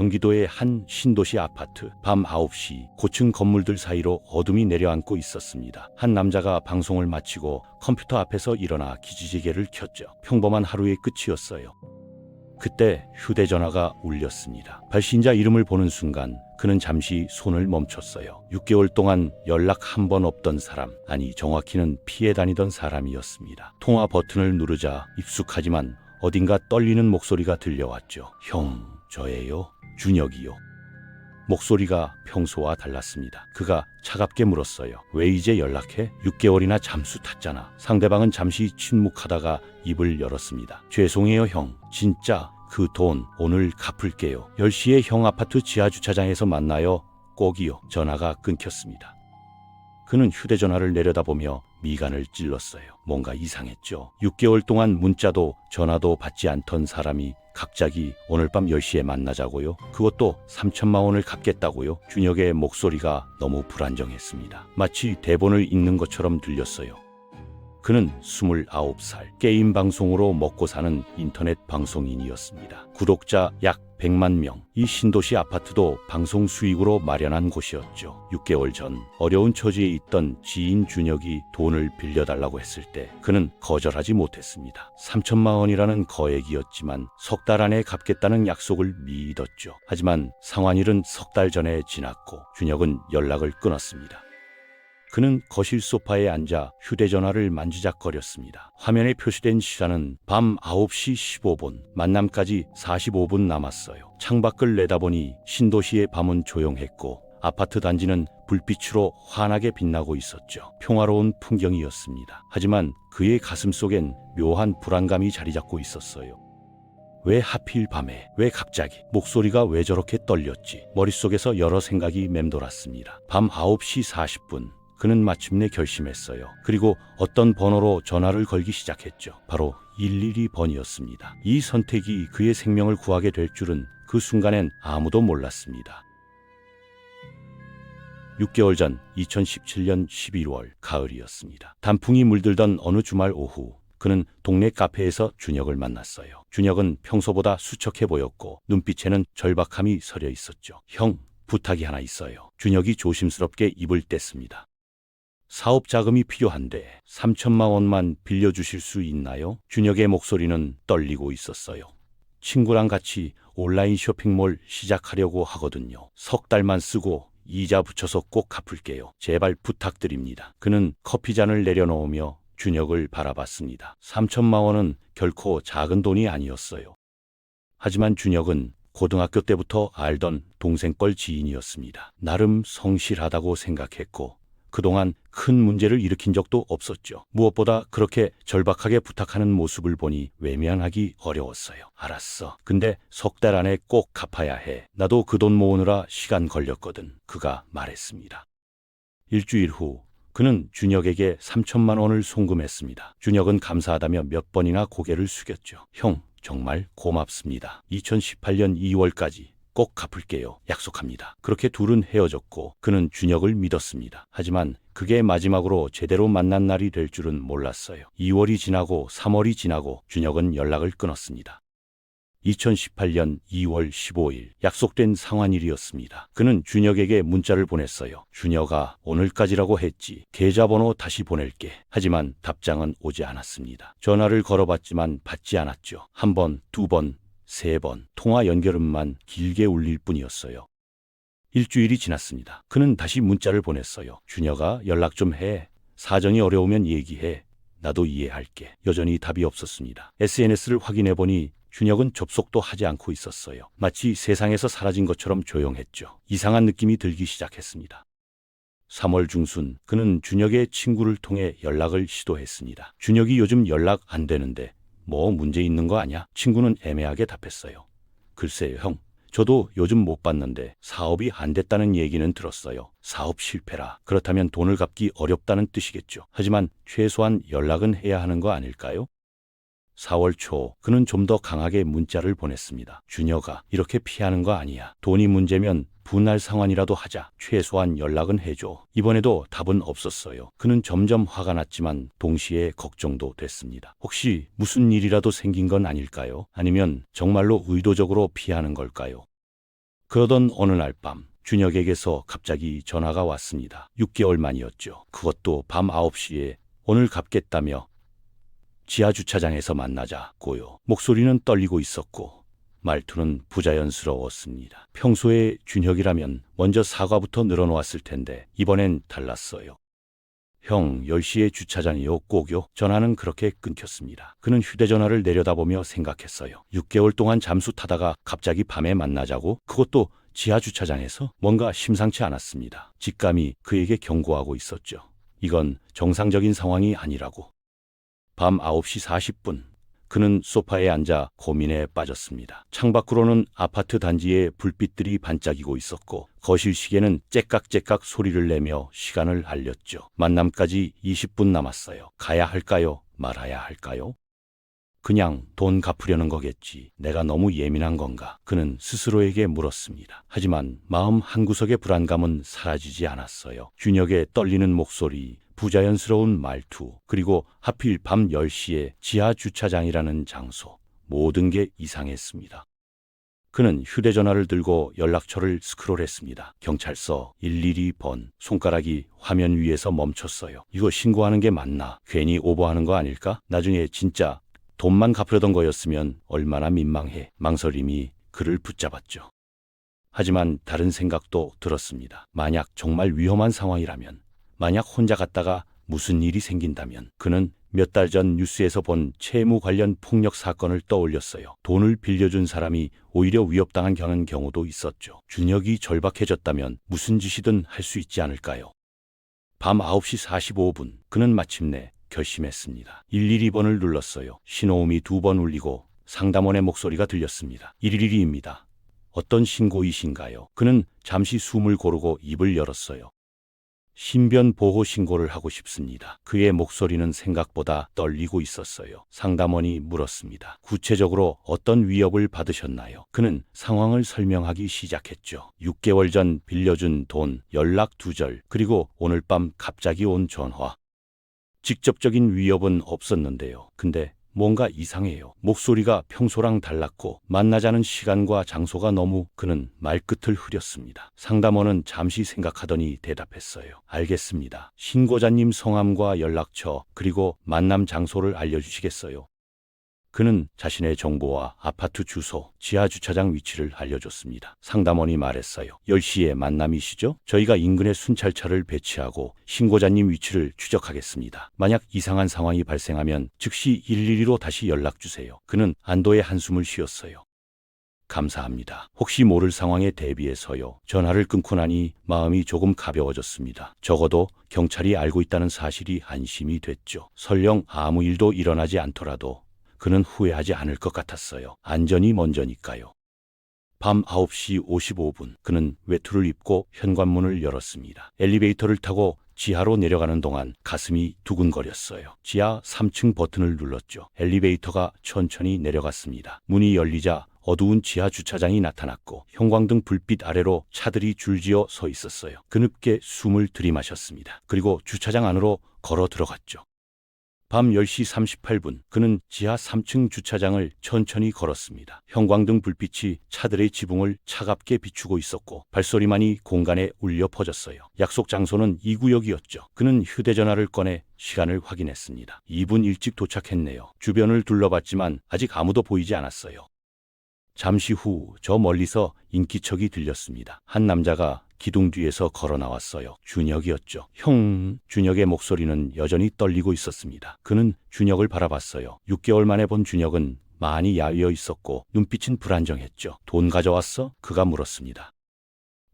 경기도의 한 신도시 아파트. 밤 9시 고층 건물들 사이로 어둠이 내려앉고 있었습니다. 한 남자가 방송을 마치고 컴퓨터 앞에서 일어나 기지개를 켰죠. 평범한 하루의 끝이었어요. 그때 휴대전화가 울렸습니다. 발신자 이름을 보는 순간 그는 잠시 손을 멈췄어요. 6개월 동안 연락 한 번 없던 사람, 아니 정확히는 피해 다니던 사람이었습니다. 통화 버튼을 누르자 익숙하지만 어딘가 떨리는 목소리가 들려왔죠. 형, 저예요. 준혁이요. 목소리가 평소와 달랐습니다. 그가 차갑게 물었어요. 왜 이제 연락해? 6개월이나 잠수 탔잖아. 상대방은 잠시 침묵하다가 입을 열었습니다. 죄송해요 형. 진짜 그 돈 오늘 갚을게요. 10시에 형 아파트 지하주차장에서 만나요. 꼭이요. 전화가 끊겼습니다. 그는 휴대전화를 내려다보며 미간을 찔렀어요. 뭔가 이상했죠. 6개월 동안 문자도 전화도 받지 않던 사람이 갑자기 오늘 밤 10시에 만나자고요? 그것도 3천만 원을 갚겠다고요? 준혁의 목소리가 너무 불안정했습니다. 마치 대본을 읽는 것처럼 들렸어요. 그는 29살, 게임 방송으로 먹고 사는 인터넷 방송인이었습니다. 구독자 약 100만 명. 이 신도시 아파트도 방송 수익으로 마련한 곳이었죠. 6개월 전 어려운 처지에 있던 지인 준혁이 돈을 빌려달라고 했을 때 그는 거절하지 못했습니다. 3천만 원이라는 거액이었지만 석 달 안에 갚겠다는 약속을 믿었죠. 하지만 상환일은 석 달 전에 지났고 준혁은 연락을 끊었습니다. 그는 거실 소파에 앉아 휴대전화를 만지작거렸습니다. 화면에 표시된 시간은 밤 9시 15분, 만남까지 45분 남았어요. 창밖을 내다보니 신도시의 밤은 조용했고 아파트 단지는 불빛으로 환하게 빛나고 있었죠. 평화로운 풍경이었습니다. 하지만 그의 가슴 속엔 묘한 불안감이 자리 잡고 있었어요. 왜 하필 밤에? 왜 갑자기? 목소리가 왜 저렇게 떨렸지? 머릿속에서 여러 생각이 맴돌았습니다. 밤 9시 40분. 그는 마침내 결심했어요. 그리고 어떤 번호로 전화를 걸기 시작했죠. 바로 112번이었습니다. 이 선택이 그의 생명을 구하게 될 줄은 그 순간엔 아무도 몰랐습니다. 6개월 전 2017년 11월 가을이었습니다. 단풍이 물들던 어느 주말 오후 그는 동네 카페에서 준혁을 만났어요. 준혁은 평소보다 수척해 보였고 눈빛에는 절박함이 서려 있었죠. 형, 부탁이 하나 있어요. 준혁이 조심스럽게 입을 뗐습니다. 사업 자금이 필요한데 3천만 원만 빌려주실 수 있나요? 준혁의 목소리는 떨리고 있었어요. 친구랑 같이 온라인 쇼핑몰 시작하려고 하거든요. 석 달만 쓰고 이자 붙여서 꼭 갚을게요. 제발 부탁드립니다. 그는 커피잔을 내려놓으며 준혁을 바라봤습니다. 3천만 원은 결코 작은 돈이 아니었어요. 하지만 준혁은 고등학교 때부터 알던 동생뻘 지인이었습니다. 나름 성실하다고 생각했고 그동안 큰 문제를 일으킨 적도 없었죠. 무엇보다 그렇게 절박하게 부탁하는 모습을 보니 외면하기 어려웠어요. 알았어. 근데 석 달 안에 꼭 갚아야 해. 나도 그 돈 모으느라 시간 걸렸거든. 그가 말했습니다. 일주일 후 그는 준혁에게 3천만 원을 송금했습니다. 준혁은 감사하다며 몇 번이나 고개를 숙였죠. 형, 정말 고맙습니다. 2018년 2월까지 꼭 갚을게요. 약속합니다. 그렇게 둘은 헤어졌고 그는 준혁을 믿었습니다. 하지만 그게 마지막으로 제대로 만난 날이 될 줄은 몰랐어요. 2월이 지나고 3월이 지나고 준혁은 연락을 끊었습니다. 2018년 2월 15일 약속된 상환일이었습니다. 그는 준혁에게 문자를 보냈어요. 준혁아, 오늘까지라고 했지. 계좌번호 다시 보낼게. 하지만 답장은 오지 않았습니다. 전화를 걸어봤지만 받지 않았죠. 한 번, 두 번, 세 번 통화 연결음만 길게 울릴 뿐이었어요. 일주일이 지났습니다. 그는 다시 문자를 보냈어요. 준혁아, 연락 좀 해. 사정이 어려우면 얘기해. 나도 이해할게. 여전히 답이 없었습니다. SNS를 확인해보니 준혁은 접속도 하지 않고 있었어요. 마치 세상에서 사라진 것처럼 조용했죠. 이상한 느낌이 들기 시작했습니다. 3월 중순 그는 준혁의 친구를 통해 연락을 시도했습니다. 준혁이 요즘 연락 안 되는데 뭐 문제 있는 거 아냐? 친구는 애매하게 답했어요. 글쎄요 형, 저도 요즘 못 받는데 사업이 안 됐다는 얘기는 들었어요. 사업 실패라. 그렇다면 돈을 갚기 어렵다는 뜻이겠죠. 하지만 최소한 연락은 해야 하는 거 아닐까요? 4월 초 그는 좀 더 강하게 문자를 보냈습니다. 준혁아, 이렇게 피하는 거 아니야. 돈이 문제면 분할 상환이라도 하자. 최소한 연락은 해줘. 이번에도 답은 없었어요. 그는 점점 화가 났지만 동시에 걱정도 됐습니다. 혹시 무슨 일이라도 생긴 건 아닐까요? 아니면 정말로 의도적으로 피하는 걸까요? 그러던 어느 날 밤 준혁에게서 갑자기 전화가 왔습니다. 6개월 만이었죠. 그것도 밤 9시에 오늘 갚겠다며 지하주차장에서 만나자고요. 목소리는 떨리고 있었고 말투는 부자연스러웠습니다. 평소에 준혁이라면 먼저 사과부터 늘어놓았을 텐데 이번엔 달랐어요. 형, 10시에 주차장이요, 꼭요. 전화는 그렇게 끊겼습니다. 그는 휴대전화를 내려다보며 생각했어요. 6개월 동안 잠수 타다가 갑자기 밤에 만나자고? 그것도 지하주차장에서? 뭔가 심상치 않았습니다. 직감이 그에게 경고하고 있었죠. 이건 정상적인 상황이 아니라고. 밤 9시 40분. 그는 소파에 앉아 고민에 빠졌습니다. 창밖으로는 아파트 단지의 불빛들이 반짝이고 있었고 거실 시계는 째깍째깍 소리를 내며 시간을 알렸죠. 만남까지 20분 남았어요. 가야 할까요? 말아야 할까요? 그냥 돈 갚으려는 거겠지. 내가 너무 예민한 건가? 그는 스스로에게 물었습니다. 하지만 마음 한구석의 불안감은 사라지지 않았어요. 준혁의 떨리는 목소리, 부자연스러운 말투, 그리고 하필 밤 10시에 지하 주차장이라는 장소, 모든 게 이상했습니다. 그는 휴대전화를 들고 연락처를 스크롤했습니다. 경찰서 112번. 손가락이 화면 위에서 멈췄어요. 이거 신고하는 게 맞나? 괜히 오버하는 거 아닐까? 나중에 진짜 돈만 갚으려던 거였으면 얼마나 민망해. 망설임이 그를 붙잡았죠. 하지만 다른 생각도 들었습니다. 만약 정말 위험한 상황이라면, 만약 혼자 갔다가 무슨 일이 생긴다면. 그는 몇 달 전 뉴스에서 본 채무 관련 폭력 사건을 떠올렸어요. 돈을 빌려준 사람이 오히려 위협당한 경우도 있었죠. 준혁이 절박해졌다면 무슨 짓이든 할 수 있지 않을까요? 밤 9시 45분 그는 마침내 결심했습니다. 112번을 눌렀어요. 신호음이 2번 울리고 상담원의 목소리가 들렸습니다. 112입니다. 어떤 신고이신가요? 그는 잠시 숨을 고르고 입을 열었어요. 신변 보호 신고를 하고 싶습니다. 그의 목소리는 생각보다 떨리고 있었어요. 상담원이 물었습니다. 구체적으로 어떤 위협을 받으셨나요? 그는 상황을 설명하기 시작했죠. 6개월 전 빌려준 돈, 연락 두절, 그리고 오늘 밤 갑자기 온 전화. 직접적인 위협은 없었는데요. 근데 뭔가 이상해요. 목소리가 평소랑 달랐고 만나자는 시간과 장소가 너무. 그는 말끝을 흐렸습니다. 상담원은 잠시 생각하더니 대답했어요. 알겠습니다. 신고자님 성함과 연락처 그리고 만남 장소를 알려주시겠어요? 그는 자신의 정보와 아파트 주소, 지하주차장 위치를 알려줬습니다. 상담원이 말했어요. 10시에 만남이시죠? 저희가 인근에 순찰차를 배치하고 신고자님 위치를 추적하겠습니다. 만약 이상한 상황이 발생하면 즉시 112로 다시 연락주세요. 그는 안도의 한숨을 쉬었어요. 감사합니다. 혹시 모를 상황에 대비해서요. 전화를 끊고 나니 마음이 조금 가벼워졌습니다. 적어도 경찰이 알고 있다는 사실이 안심이 됐죠. 설령 아무 일도 일어나지 않더라도 그는 후회하지 않을 것 같았어요. 안전이 먼저니까요. 밤 9시 55분 그는 외투를 입고 현관문을 열었습니다. 엘리베이터를 타고 지하로 내려가는 동안 가슴이 두근거렸어요. 지하 3층 버튼을 눌렀죠. 엘리베이터가 천천히 내려갔습니다. 문이 열리자 어두운 지하 주차장이 나타났고 형광등 불빛 아래로 차들이 줄지어 서 있었어요. 그늦게 숨을 들이마셨습니다. 그리고 주차장 안으로 걸어 들어갔죠. 밤 10시 38분 그는 지하 3층 주차장을 천천히 걸었습니다. 형광등 불빛이 차들의 지붕을 차갑게 비추고 있었고 발소리만이 공간에 울려 퍼졌어요. 약속 장소는 이 구역이었죠. 그는 휴대전화를 꺼내 시간을 확인했습니다. 2분 일찍 도착했네요. 주변을 둘러봤지만 아직 아무도 보이지 않았어요. 잠시 후 저 멀리서 인기척이 들렸습니다. 한 남자가 기둥 뒤에서 걸어 나왔어요. 준혁이었죠. 형. 준혁의 목소리는 여전히 떨리고 있었습니다. 그는 준혁을 바라봤어요. 6개월 만에 본 준혁은 많이 야위어 있었고 눈빛은 불안정했죠. 돈 가져왔어? 그가 물었습니다.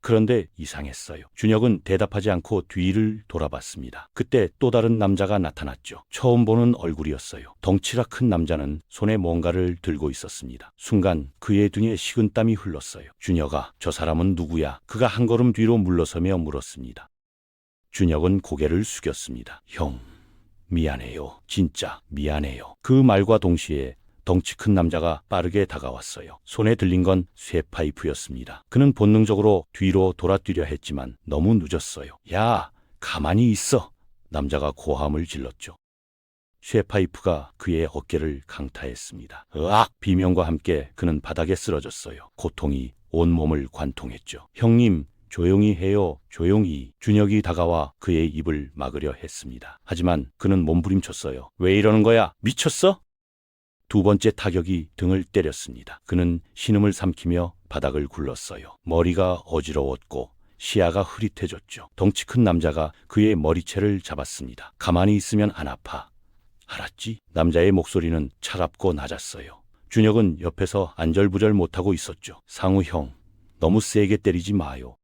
그런데 이상했어요. 준혁은 대답하지 않고 뒤를 돌아봤습니다. 그때 또 다른 남자가 나타났죠. 처음 보는 얼굴이었어요. 덩치가 큰 남자는 손에 뭔가를 들고 있었습니다. 순간 그의 등에 식은땀이 흘렀어요. 준혁아, 저 사람은 누구야? 그가 한 걸음 뒤로 물러서며 물었습니다. 준혁은 고개를 숙였습니다. 형, 미안해요. 진짜 미안해요. 그 말과 동시에 덩치 큰 남자가 빠르게 다가왔어요. 손에 들린 건 쇠파이프였습니다. 그는 본능적으로 뒤로 돌아뛰려 했지만 너무 늦었어요. 야, 가만히 있어. 남자가 고함을 질렀죠. 쇠파이프가 그의 어깨를 강타했습니다. 으악! 비명과 함께 그는 바닥에 쓰러졌어요. 고통이 온몸을 관통했죠. 형님, 조용히 해요. 조용히. 준혁이 다가와 그의 입을 막으려 했습니다. 하지만 그는 몸부림쳤어요. 왜 이러는 거야? 미쳤어? 두 번째 타격이 등을 때렸습니다. 그는 신음을 삼키며 바닥을 굴렀어요. 머리가 어지러웠고 시야가 흐릿해졌죠. 덩치 큰 남자가 그의 머리채를 잡았습니다. 가만히 있으면 안 아파. 알았지? 남자의 목소리는 차갑고 낮았어요. 준혁은 옆에서 안절부절 못하고 있었죠. 상우 형, 너무 세게 때리지 마요.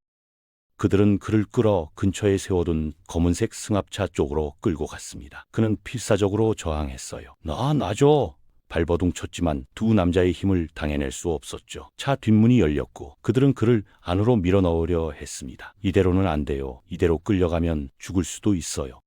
그들은 그를 끌어 근처에 세워둔 검은색 승합차 쪽으로 끌고 갔습니다. 그는 필사적으로 저항했어요. 놔줘. 발버둥 쳤지만 두 남자의 힘을 당해낼 수 없었죠. 차 뒷문이 열렸고 그들은 그를 안으로 밀어넣으려 했습니다. 이대로는 안 돼요. 이대로 끌려가면 죽을 수도 있어요.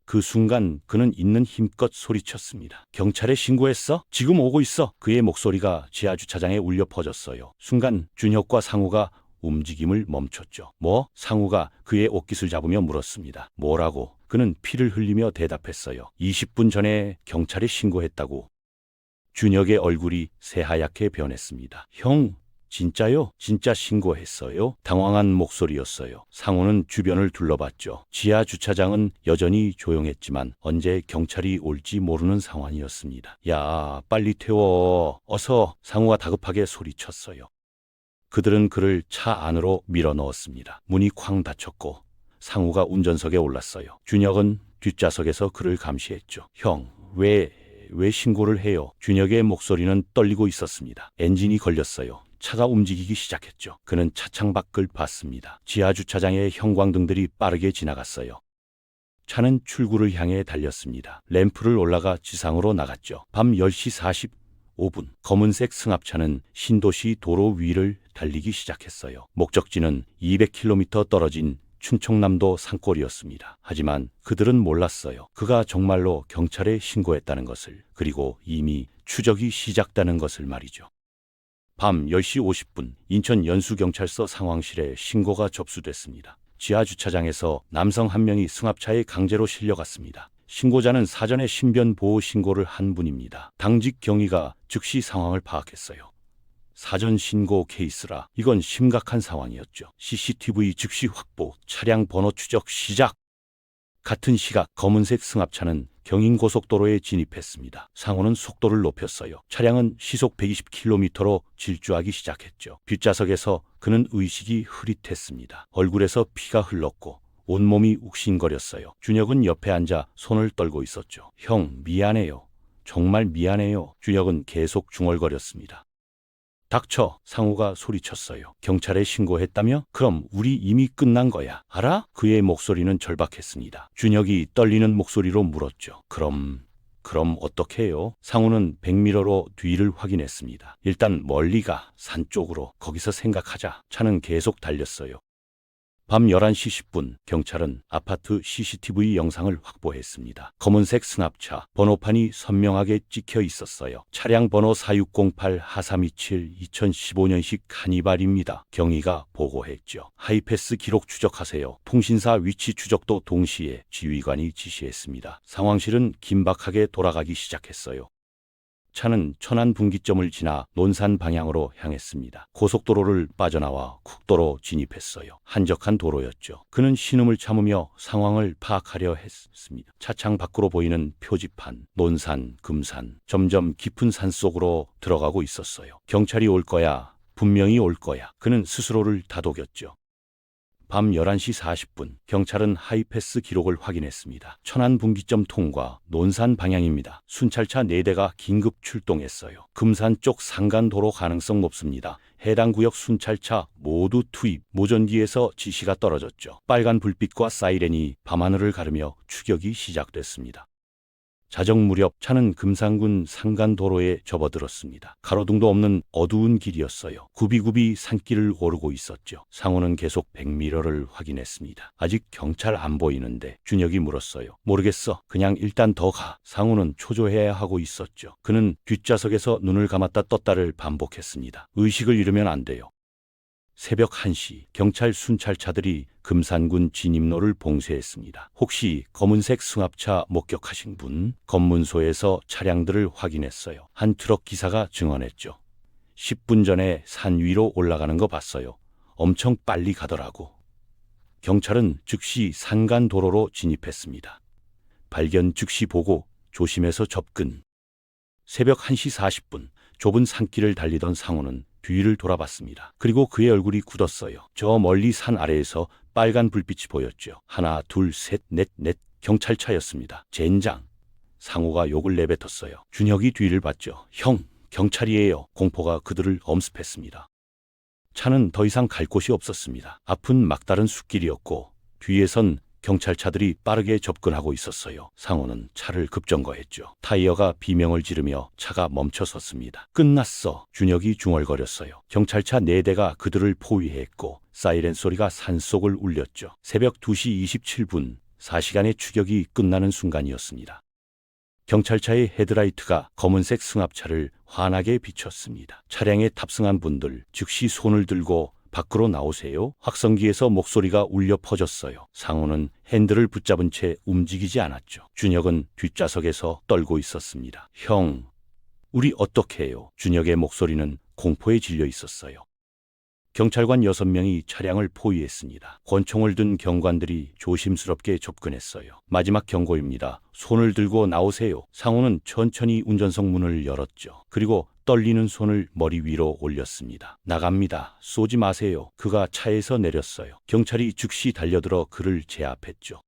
그 순간 그는 있는 힘껏 소리쳤습니다. 경찰에 신고했어? 지금 오고 있어. 그의 목소리가 지하 주차장에 울려 퍼졌어요. 순간 준혁과 상우가 움직임을 멈췄죠. 뭐? 상우가 그의 옷깃을 잡으며 물었습니다. 뭐라고? 그는 피를 흘리며 대답했어요. 20분 전에 경찰에 신고했다고. 준혁의 얼굴이 새하얗게 변했습니다. 형, 진짜요? 진짜 신고했어요? 당황한 목소리였어요. 상우는 주변을 둘러봤죠. 지하 주차장은 여전히 조용했지만 언제 경찰이 올지 모르는 상황이었습니다. 야, 빨리 태워. 어서. 상우가 다급하게 소리쳤어요. 그들은 그를 차 안으로 밀어넣었습니다. 문이 쾅 닫혔고 상우가 운전석에 올랐어요. 준혁은 뒷좌석에서 그를 감시했죠. 형, 왜 신고를 해요? 준혁의 목소리는 떨리고 있었습니다. 엔진이 걸렸어요. 차가 움직이기 시작했죠. 그는 차창 밖을 봤습니다. 지하 주차장의 형광등들이 빠르게 지나갔어요. 차는 출구를 향해 달렸습니다. 램프를 올라가 지상으로 나갔죠. 밤 10시 45분 검은색 승합차는 신도시 도로 위를 달리기 시작했어요. 목적지는 200km 떨어진 춘청남도 산골이었습니다. 하지만 그들은 몰랐어요. 그가 정말로 경찰에 신고했다는 것을, 그리고 이미 추적이 시작되는 것을 말이죠. 밤 10시 50분 인천 연수경찰서 상황실에 신고가 접수됐습니다. 지하 주차장에서 남성 한 명이 승합차에 강제로 실려갔습니다. 신고자는 사전에 신변 보호 신고를 한 분입니다. 당직 경위가 즉시 상황을 파악했어요. 사전 신고 케이스라 이건 심각한 상황이었죠. CCTV 즉시 확보, 차량 번호 추적 시작. 같은 시각 검은색 승합차는 경인고속도로에 진입했습니다. 상우는 속도를 높였어요. 차량은 시속 120km로 질주하기 시작했죠. 뒷좌석에서 그는 의식이 흐릿했습니다. 얼굴에서 피가 흘렀고 온몸이 욱신거렸어요. 준혁은 옆에 앉아 손을 떨고 있었죠. 형, 미안해요. 정말 미안해요. 준혁은 계속 중얼거렸습니다. 닥쳐. 상우가 소리쳤어요. 경찰에 신고했다며? 그럼 우리 이미 끝난 거야. 알아? 그의 목소리는 절박했습니다. 준혁이 떨리는 목소리로 물었죠. 그럼 어떻게 해요? 상우는 백미러로 뒤를 확인했습니다. 일단 멀리 가. 산 쪽으로. 거기서 생각하자. 차는 계속 달렸어요. 밤 11시 10분 경찰은 아파트 CCTV 영상을 확보했습니다. 검은색 승합차, 번호판이 선명하게 찍혀 있었어요. 차량 번호 4608 하삼27 2015년식 카니발입니다. 경위가 보고했죠. 하이패스 기록 추적하세요. 통신사 위치 추적도 동시에 지휘관이 지시했습니다. 상황실은 긴박하게 돌아가기 시작했어요. 차는 천안 분기점을 지나 논산 방향으로 향했습니다. 고속도로를 빠져나와 국도로 진입했어요. 한적한 도로였죠. 그는 신음을 참으며 상황을 파악하려 했습니다. 차창 밖으로 보이는 표지판, 논산, 금산, 점점 깊은 산속으로 들어가고 있었어요. 경찰이 올 거야. 분명히 올 거야. 그는 스스로를 다독였죠. 밤 11시 40분 경찰은 하이패스 기록을 확인했습니다. 천안 분기점 통과, 논산 방향입니다. 순찰차 4대가 긴급 출동했어요. 금산 쪽 상간도로 가능성 높습니다. 해당 구역 순찰차 모두 투입. 모전기에서 지시가 떨어졌죠. 빨간 불빛과 사이렌이 밤하늘을 가르며 추격이 시작됐습니다. 자정 무렵 차는 금산군 상간도로에 접어들었습니다. 가로등도 없는 어두운 길이었어요. 굽이굽이 산길을 오르고 있었죠. 상우는 계속 백미러를 확인했습니다. 아직 경찰 안 보이는데. 준혁이 물었어요. 모르겠어. 그냥 일단 더 가. 상우는 초조해야 하고 있었죠. 그는 뒷좌석에서 눈을 감았다 떴다를 반복했습니다. 의식을 잃으면 안 돼요. 새벽 1시 경찰 순찰차들이 금산군 진입로를 봉쇄했습니다. 혹시 검은색 승합차 목격하신 분? 검문소에서 차량들을 확인했어요. 한 트럭 기사가 증언했죠. 10분 전에 산 위로 올라가는 거 봤어요. 엄청 빨리 가더라고. 경찰은 즉시 산간 도로로 진입했습니다. 발견 즉시 보고 조심해서 접근. 새벽 1시 40분 좁은 산길을 달리던 상호는 뒤를 돌아봤습니다. 그리고 그의 얼굴이 굳었어요. 저 멀리 산 아래에서 빨간 불빛이 보였죠. 하나, 둘, 셋, 넷, 경찰차였습니다. 젠장. 상호가 욕을 내뱉었어요. 준혁이 뒤를 봤죠. 형, 경찰이에요. 공포가 그들을 엄습했습니다. 차는 더 이상 갈 곳이 없었습니다. 앞은 막다른 숲길이었고 뒤에선 경찰차들이 빠르게 접근하고 있었어요. 상호는 차를 급정거했죠. 타이어가 비명을 지르며 차가 멈춰섰습니다. 끝났어. 준혁이 중얼거렸어요. 경찰차 4대가 그들을 포위했고 사이렌 소리가 산속을 울렸죠. 새벽 2시 27분 4시간의 추격이 끝나는 순간이었습니다. 경찰차의 헤드라이트가 검은색 승합차를 환하게 비췄습니다. 차량에 탑승한 분들 즉시 손을 들고 밖으로 나오세요. 확성기에서 목소리가 울려 퍼졌어요. 상호는 핸들을 붙잡은 채 움직이지 않았죠. 준혁은 뒷좌석에서 떨고 있었습니다. 형, 우리 어떻게 해요? 준혁의 목소리는 공포에 질려 있었어요. 경찰관 6명이 차량을 포위했습니다. 권총을 든 경관들이 조심스럽게 접근했어요. 마지막 경고입니다. 손을 들고 나오세요. 상호는 천천히 운전석 문을 열었죠. 그리고 떨리는 손을 머리 위로 올렸습니다. 나갑니다. 쏘지 마세요. 그가 차에서 내렸어요. 경찰이 즉시 달려들어 그를 제압했죠.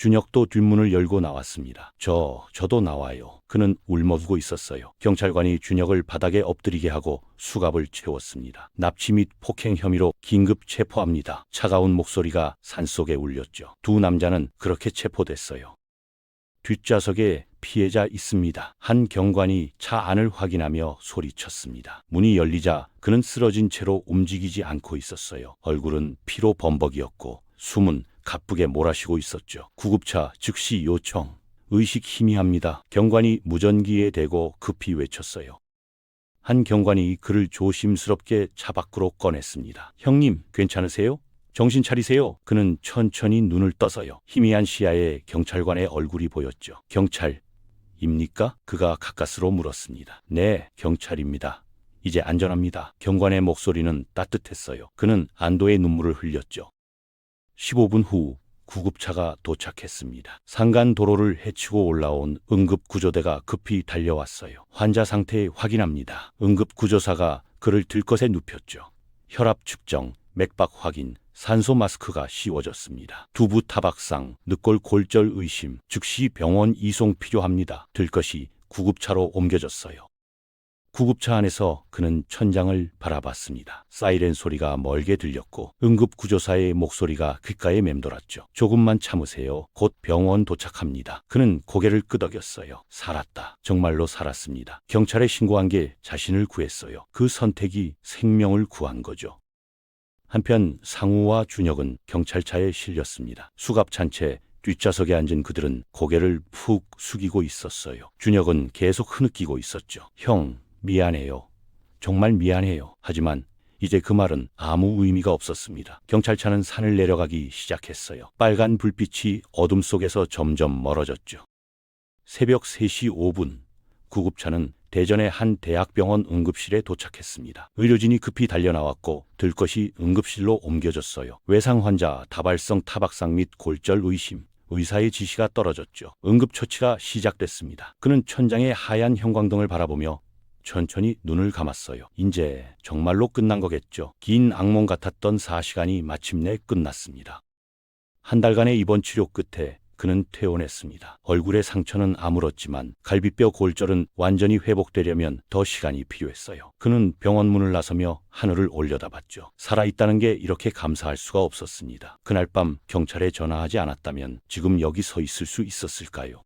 준혁도 뒷문을 열고 나왔습니다. 저도 나와요. 그는 울먹이고 있었어요. 경찰관이 준혁을 바닥에 엎드리게 하고 수갑을 채웠습니다. 납치 및 폭행 혐의로 긴급 체포합니다. 차가운 목소리가 산속에 울렸죠. 두 남자는 그렇게 체포됐어요. 뒷좌석에 피해자 있습니다. 한 경관이 차 안을 확인하며 소리쳤습니다. 문이 열리자 그는 쓰러진 채로 움직이지 않고 있었어요. 얼굴은 피로 범벅이었고 숨은 가쁘게 몰아쉬고 있었죠. 구급차 즉시 요청. 의식 희미합니다. 경관이 무전기에 대고 급히 외쳤어요. 한 경관이 그를 조심스럽게 차 밖으로 꺼냈습니다. 형님, 괜찮으세요? 정신 차리세요. 그는 천천히 눈을 떠서요. 희미한 시야에 경찰관의 얼굴이 보였죠. 경찰입니까? 그가 가까스로 물었습니다. 네, 경찰입니다. 이제 안전합니다. 경관의 목소리는 따뜻했어요. 그는 안도의 눈물을 흘렸죠. 15분 후 구급차가 도착했습니다. 산간 도로를 헤치고 올라온 응급구조대가 급히 달려왔어요. 환자 상태 확인합니다. 응급구조사가 그를 들것에 눕혔죠. 혈압 측정, 맥박 확인, 산소 마스크가 씌워졌습니다. 두부 타박상, 늑골 골절 의심, 즉시 병원 이송 필요합니다. 들것이 구급차로 옮겨졌어요. 구급차 안에서 그는 천장을 바라봤습니다. 사이렌 소리가 멀게 들렸고 응급구조사의 목소리가 귓가에 맴돌았죠. 조금만 참으세요. 곧 병원 도착합니다. 그는 고개를 끄덕였어요. 살았다. 정말로 살았습니다. 경찰에 신고한 게 자신을 구했어요. 그 선택이 생명을 구한 거죠. 한편 상우와 준혁은 경찰차에 실렸습니다. 수갑찬 채 뒷좌석에 앉은 그들은 고개를 푹 숙이고 있었어요. 준혁은 계속 흐느끼고 있었죠. 형, 미안해요. 정말 미안해요. 하지만 이제 그 말은 아무 의미가 없었습니다. 경찰차는 산을 내려가기 시작했어요. 빨간 불빛이 어둠 속에서 점점 멀어졌죠. 새벽 3시 5분 구급차는 대전의 한 대학병원 응급실에 도착했습니다. 의료진이 급히 달려나왔고 들것이 응급실로 옮겨졌어요. 외상 환자, 다발성 타박상 및 골절 의심. 의사의 지시가 떨어졌죠. 응급처치가 시작됐습니다. 그는 천장의 하얀 형광등을 바라보며 천천히 눈을 감았어요. 이제 정말로 끝난 거겠죠. 긴 악몽 같았던 4시간이 마침내 끝났습니다. 한 달간의 입원 치료 끝에 그는 퇴원했습니다. 얼굴의 상처는 아물었지만 갈비뼈 골절은 완전히 회복되려면 더 시간이 필요했어요. 그는 병원 문을 나서며 하늘을 올려다봤죠. 살아있다는 게 이렇게 감사할 수가 없었습니다. 그날 밤 경찰에 전화하지 않았다면 지금 여기 서 있을 수 있었을까요?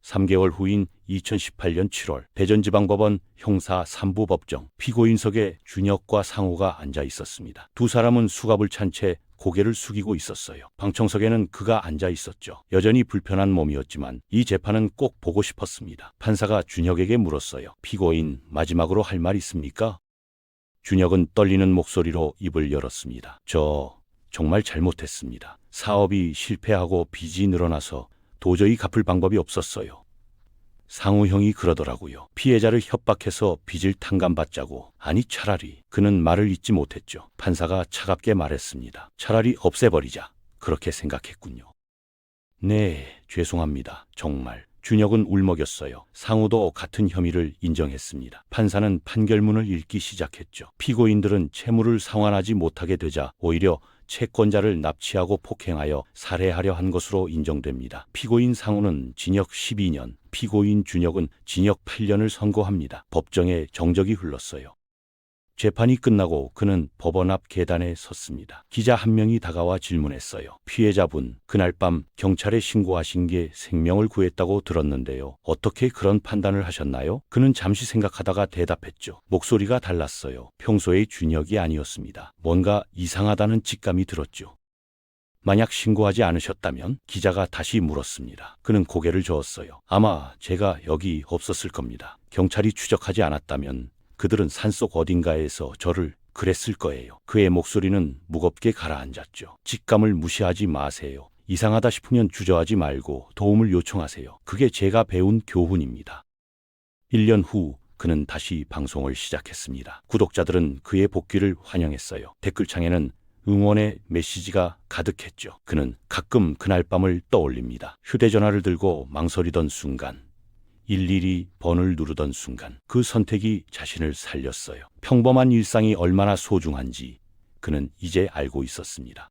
3개월 후인 2018년 7월 대전지방법원 형사 3부 법정 피고인석에 준혁과 상호가 앉아 있었습니다. 두 사람은 수갑을 찬 채 고개를 숙이고 있었어요. 방청석에는 그가 앉아 있었죠. 여전히 불편한 몸이었지만 이 재판은 꼭 보고 싶었습니다. 판사가 준혁에게 물었어요. 피고인, 마지막으로 할 말 있습니까? 준혁은 떨리는 목소리로 입을 열었습니다. 저 정말 잘못했습니다. 사업이 실패하고 빚이 늘어나서 도저히 갚을 방법이 없었어요. 상우 형이 그러더라고요. 피해자를 협박해서 빚을 탕감받자고. 아니 차라리. 그는 말을 잇지 못했죠. 판사가 차갑게 말했습니다. 차라리 없애버리자. 그렇게 생각했군요. 네, 죄송합니다. 정말. 준혁은 울먹였어요. 상우도 같은 혐의를 인정했습니다. 판사는 판결문을 읽기 시작했죠. 피고인들은 채무를 상환하지 못하게 되자 오히려 채권자를 납치하고 폭행하여 살해하려 한 것으로 인정됩니다. 피고인 상우는 징역 12년, 피고인 준혁은 징역 8년을 선고합니다. 법정에 정적이 흘렀어요. 재판이 끝나고 그는 법원 앞 계단에 섰습니다. 기자 한 명이 다가와 질문했어요. 피해자분, 그날 밤 경찰에 신고하신 게 생명을 구했다고 들었는데요. 어떻게 그런 판단을 하셨나요? 그는 잠시 생각하다가 대답했죠. 목소리가 달랐어요. 평소의 준혁이 아니었습니다. 뭔가 이상하다는 직감이 들었죠. 만약 신고하지 않으셨다면? 기자가 다시 물었습니다. 그는 고개를 저었어요. 아마 제가 여기 없었을 겁니다. 경찰이 추적하지 않았다면 그들은 산속 어딘가에서 저를 그랬을 거예요. 그의 목소리는 무겁게 가라앉았죠. 직감을 무시하지 마세요. 이상하다 싶으면 주저하지 말고 도움을 요청하세요. 그게 제가 배운 교훈입니다. 1년 후 그는 다시 방송을 시작했습니다. 구독자들은 그의 복귀를 환영했어요. 댓글창에는 응원의 메시지가 가득했죠. 그는 가끔 그날 밤을 떠올립니다. 휴대전화를 들고 망설이던 순간, 일일이 번을 누르던 순간 그 선택이 자신을 살렸어요. 평범한 일상이 얼마나 소중한지 그는 이제 알고 있었습니다.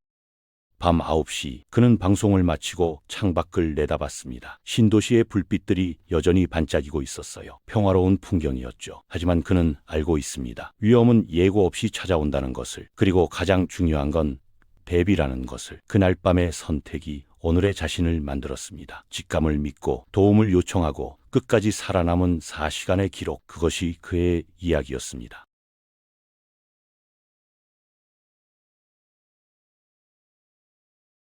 밤 9시 그는 방송을 마치고 창밖을 내다봤습니다. 신도시의 불빛들이 여전히 반짝이고 있었어요. 평화로운 풍경이었죠. 하지만 그는 알고 있습니다. 위험은 예고 없이 찾아온다는 것을, 그리고 가장 중요한 건 대비라는 것을. 그날 밤의 선택이 오늘의 자신을 만들었습니다. 직감을 믿고 도움을 요청하고 끝까지 살아남은 4시간의 기록, 그것이 그의 이야기였습니다.